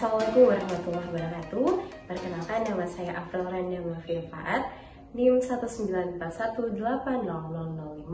Assalamualaikum warahmatullahi wabarakatuh. Perkenalkan, nama saya Afril Randa Mafiafaat, NIM 191880005,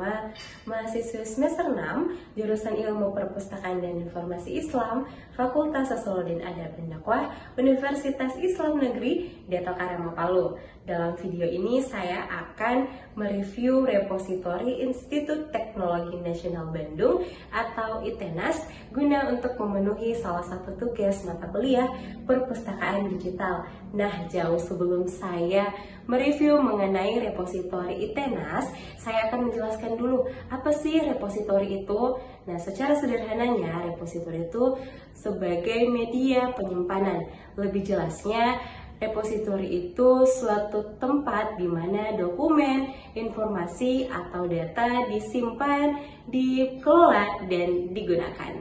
mahasiswa semester 6, jurusan Ilmu Perpustakaan dan Informasi Islam, Fakultas Sosiologi dan Adab dan Dakwah, Universitas Islam Negeri Dato Karama Palu. Dalam video ini saya akan mereview repositori Institut Teknologi Nasional Bandung atau ITENAS guna untuk memenuhi salah satu tugas mata kuliah perpustakaan digital. Nah, jauh sebelum saya mereview mengenai repositori ITENAS, saya akan menjelaskan dulu apa sih repositori itu. Nah, secara sederhananya repositori itu sebagai media penyimpanan. Lebih jelasnya, repositori itu suatu tempat di mana dokumen, informasi, atau data disimpan, dikelola, dan digunakan.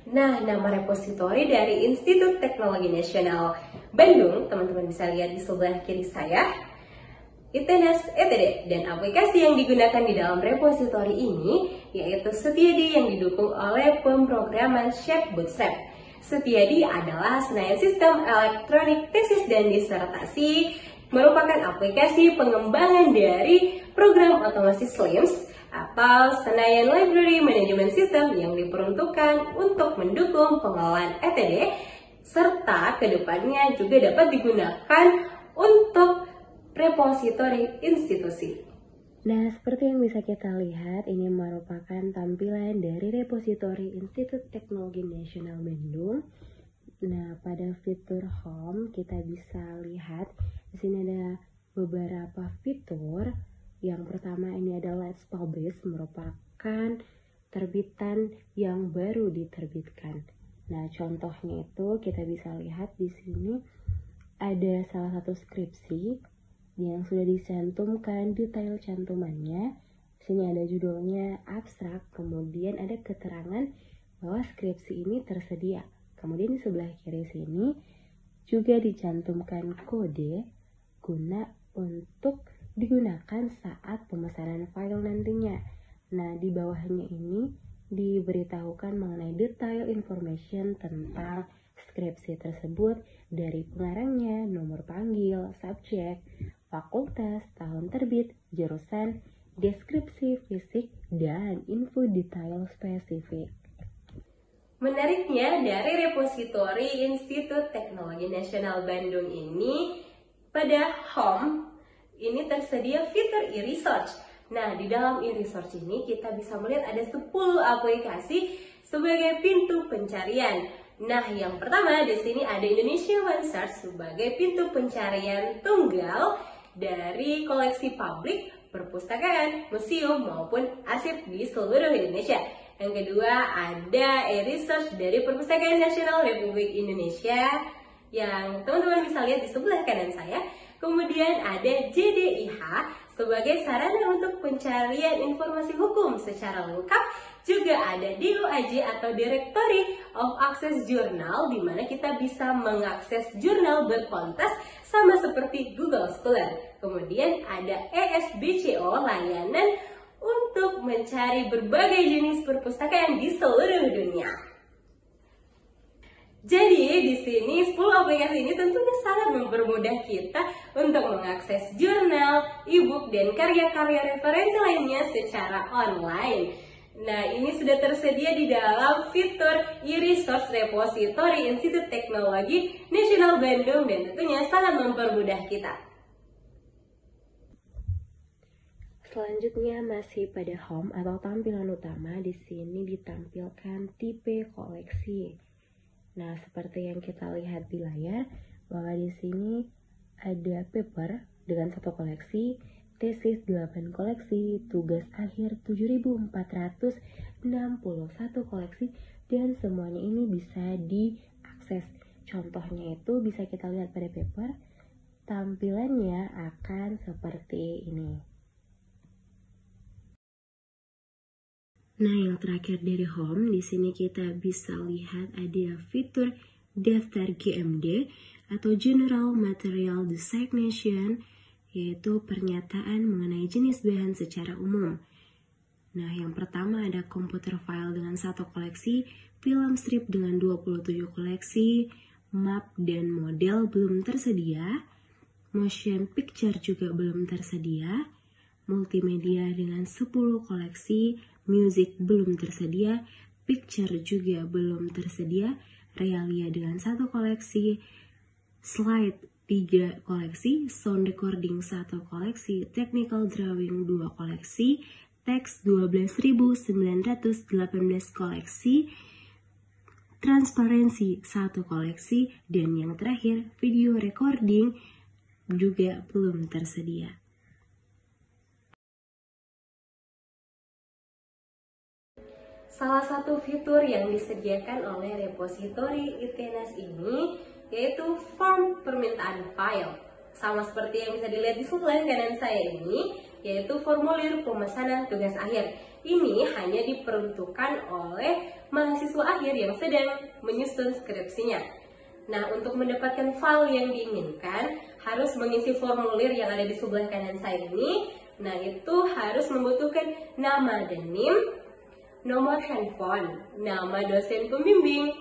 Nah, nama repositori dari Institut Teknologi Nasional Bandung, teman-teman bisa lihat di sebelah kiri saya, ITENAS ETD, dan aplikasi yang digunakan di dalam repositori ini yaitu Setiadi yang didukung oleh pemrograman Shape Bootstrap. Setiadi adalah Senayan Sistem Elektronik Tesis dan Disertasi, merupakan aplikasi pengembangan dari program otomasi SLIMS atau Senayan Library Management System yang diperuntukkan untuk mendukung pengelolaan ETD, serta kedepannya juga dapat digunakan untuk repositori institusi. Nah, seperti yang bisa kita lihat, ini merupakan tampilan dari repositori Institut Teknologi Nasional Bandung. Nah, pada fitur Home kita bisa lihat di sini ada beberapa fitur. Yang pertama ini adalah Let's Publish, merupakan terbitan yang baru diterbitkan. Nah, contohnya itu kita bisa lihat di sini ada salah satu skripsi yang sudah dicantumkan detail cantumannya. Di sini ada judulnya abstrak, kemudian ada keterangan bahwa skripsi ini tersedia. Kemudian di sebelah kiri sini juga dicantumkan kode guna untuk digunakan saat pemesanan file nantinya. Nah, di bawahnya ini diberitahukan mengenai detail information tentang skripsi tersebut, dari pengarangnya, nomor panggil, subjek, fakultas, tahun terbit, jurusan, deskripsi fisik, dan info detail spesifik. Menariknya, dari repositori Institut Teknologi Nasional Bandung ini, pada Home ini tersedia fitur e-research. Nah, di dalam e-research ini kita bisa melihat ada 10 aplikasi sebagai pintu pencarian. Nah, yang pertama di sini ada Indonesia OneSearch sebagai pintu pencarian tunggal dari koleksi publik, perpustakaan, museum, maupun arsip di seluruh Indonesia. Yang kedua ada e-research dari Perpustakaan Nasional Republik Indonesia yang teman-teman bisa lihat di sebelah kanan saya. Kemudian ada JDIH sebagai sarana untuk pencarian informasi hukum secara lengkap. Juga ada DOAJ atau Directory of Access Journal, di mana kita bisa mengakses jurnal berkualitas sama seperti Google Scholar. Kemudian ada ESBCO, layanan untuk mencari berbagai jenis perpustakaan di seluruh dunia. Jadi di sini 10 aplikasi ini tentunya sangat mempermudah kita untuk mengakses jurnal, e-book, dan karya-karya referensi lainnya secara online. Nah, ini sudah tersedia di dalam fitur e-research repositori Institut Teknologi Nasional Bandung dan tentunya sangat mempermudah kita. Selanjutnya masih pada Home atau tampilan utama, di sini ditampilkan tipe koleksi. Nah, seperti yang kita lihat di layar, bahwa di sini ada paper dengan 1 koleksi, tesis 8 koleksi, tugas akhir 7.461 koleksi, dan semuanya ini bisa diakses. Contohnya itu bisa kita lihat pada paper, tampilannya akan seperti ini. Nah, yang terakhir dari Home, di sini kita bisa lihat ada fitur daftar GMD atau General Material Designation, yaitu pernyataan mengenai jenis bahan secara umum. Nah, yang pertama ada komputer file dengan 1 koleksi, film strip dengan 27 koleksi, map dan model belum tersedia, motion picture juga belum tersedia, multimedia dengan 10 koleksi, music belum tersedia, picture juga belum tersedia, realia dengan 1 koleksi, slide 3 koleksi, sound recording 1 koleksi, technical drawing 2 koleksi, teks 12.918 koleksi, transparansi 1 koleksi, dan yang terakhir video recording juga belum tersedia. Salah satu fitur yang disediakan oleh repositori ITENAS ini yaitu form permintaan file. Sama seperti yang bisa dilihat di sebelah kanan saya ini, yaitu formulir pemesanan tugas akhir. Ini hanya diperuntukkan oleh mahasiswa akhir yang sedang menyusun skripsinya. Nah, untuk mendapatkan file yang diinginkan, harus mengisi formulir yang ada di sebelah kanan saya ini. Nah, itu harus membutuhkan nama dan NIM, nomor handphone, nama dosen pembimbing,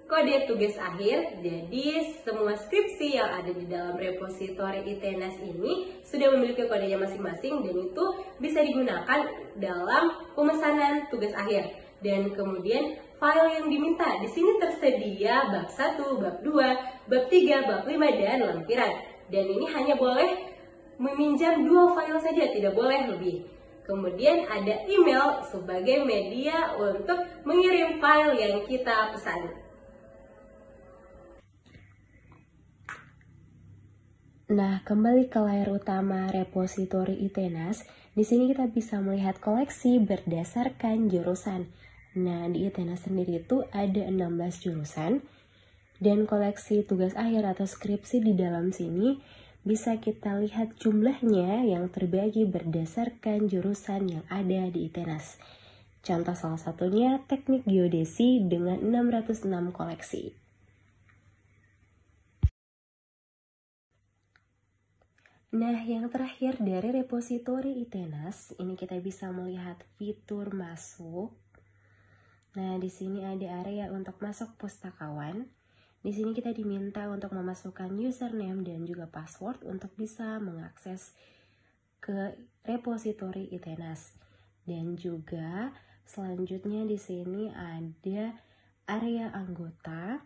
kode tugas akhir. Jadi semua skripsi yang ada di dalam repositori ITENAS ini sudah memiliki kodenya masing-masing dan itu bisa digunakan dalam pemesanan tugas akhir. Dan kemudian file yang diminta di sini tersedia bab 1, bab 2, bab 3, bab 5 dan lampiran. Dan ini hanya boleh meminjam 2 file saja, tidak boleh lebih. Kemudian ada email sebagai media untuk mengirim file yang kita pesan. Nah, kembali ke layar utama repositori ITENAS, di sini kita bisa melihat koleksi berdasarkan jurusan. Nah, di ITENAS sendiri itu ada 16 jurusan, dan koleksi tugas akhir atau skripsi di dalam sini bisa kita lihat jumlahnya yang terbagi berdasarkan jurusan yang ada di ITENAS. Contoh salah satunya teknik geodesi dengan 606 koleksi. Nah, yang terakhir dari repositori ITENAS, ini kita bisa melihat fitur masuk. Nah, di sini ada area untuk masuk pustakawan. Di sini kita diminta untuk memasukkan username dan juga password untuk bisa mengakses ke repositori ITENAS. Dan juga selanjutnya di sini ada area anggota.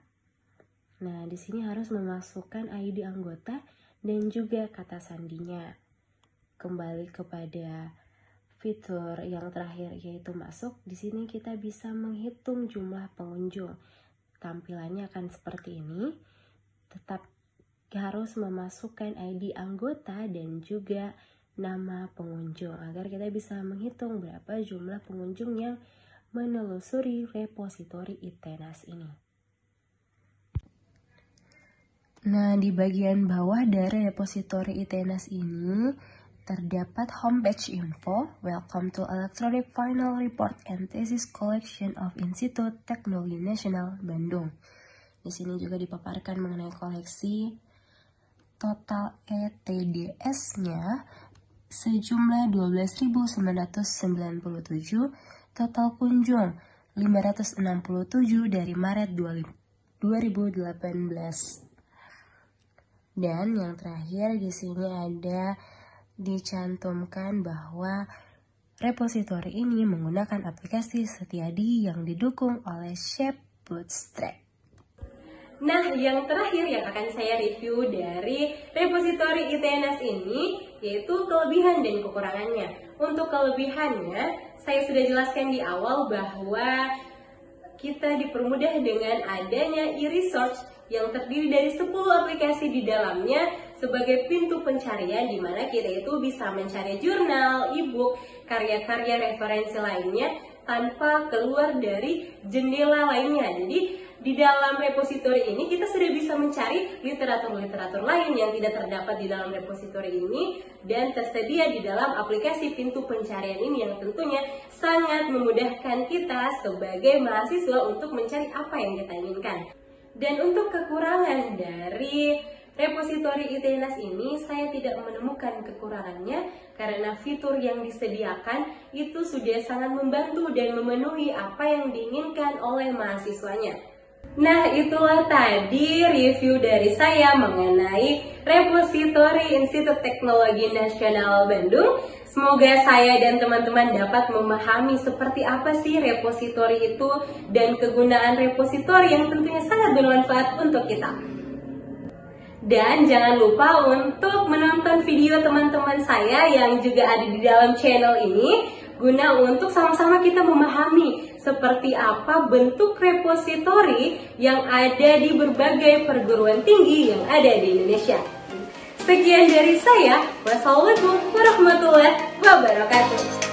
Nah, di sini harus memasukkan ID anggota dan juga kata sandinya. Kembali kepada fitur yang terakhir yaitu masuk. Di sini kita bisa menghitung jumlah pengunjung. Tampilannya akan seperti ini, tetap harus memasukkan ID anggota dan juga nama pengunjung agar kita bisa menghitung berapa jumlah pengunjung yang menelusuri repositori ITENAS ini. Nah, di bagian bawah dari repositori ITENAS ini terdapat homepage info, welcome to electronic final report and thesis collection of Institut Teknologi Nasional Bandung. Di sini juga dipaparkan mengenai koleksi, total ETDS-nya sejumlah 12.997, total kunjung 567 dari Maret 2018. Dan yang terakhir di sini ada dicantumkan bahwa repositori ini menggunakan aplikasi Setiadi yang didukung oleh Shape Bootstrap. Nah, yang terakhir yang akan saya review dari repositori ITENAS ini yaitu kelebihan dan kekurangannya. Untuk kelebihannya, saya sudah jelaskan di awal bahwa kita dipermudah dengan adanya e-research yang terdiri dari 10 aplikasi di dalamnya sebagai pintu pencarian di mana kita itu bisa mencari jurnal, e-book, karya-karya referensi lainnya tanpa keluar dari jendela lainnya. Jadi di dalam repositori ini kita sudah bisa mencari literatur-literatur lain yang tidak terdapat di dalam repositori ini dan tersedia di dalam aplikasi pintu pencarian ini yang tentunya sangat memudahkan kita sebagai mahasiswa untuk mencari apa yang kita inginkan. Dan untuk kekurangan dari Repositori ITNAS ini saya tidak menemukan kekurangannya karena fitur yang disediakan itu sudah sangat membantu dan memenuhi apa yang diinginkan oleh mahasiswanya. Nah, itulah tadi review dari saya mengenai Repositori Institut Teknologi Nasional Bandung. Semoga saya dan teman-teman dapat memahami seperti apa sih repositori itu dan kegunaan repositori yang tentunya sangat bermanfaat untuk kita. Dan jangan lupa untuk menonton video teman-teman saya yang juga ada di dalam channel ini guna untuk sama-sama kita memahami seperti apa bentuk repositori yang ada di berbagai perguruan tinggi yang ada di Indonesia. Sekian dari saya. Wassalamualaikum warahmatullahi wabarakatuh.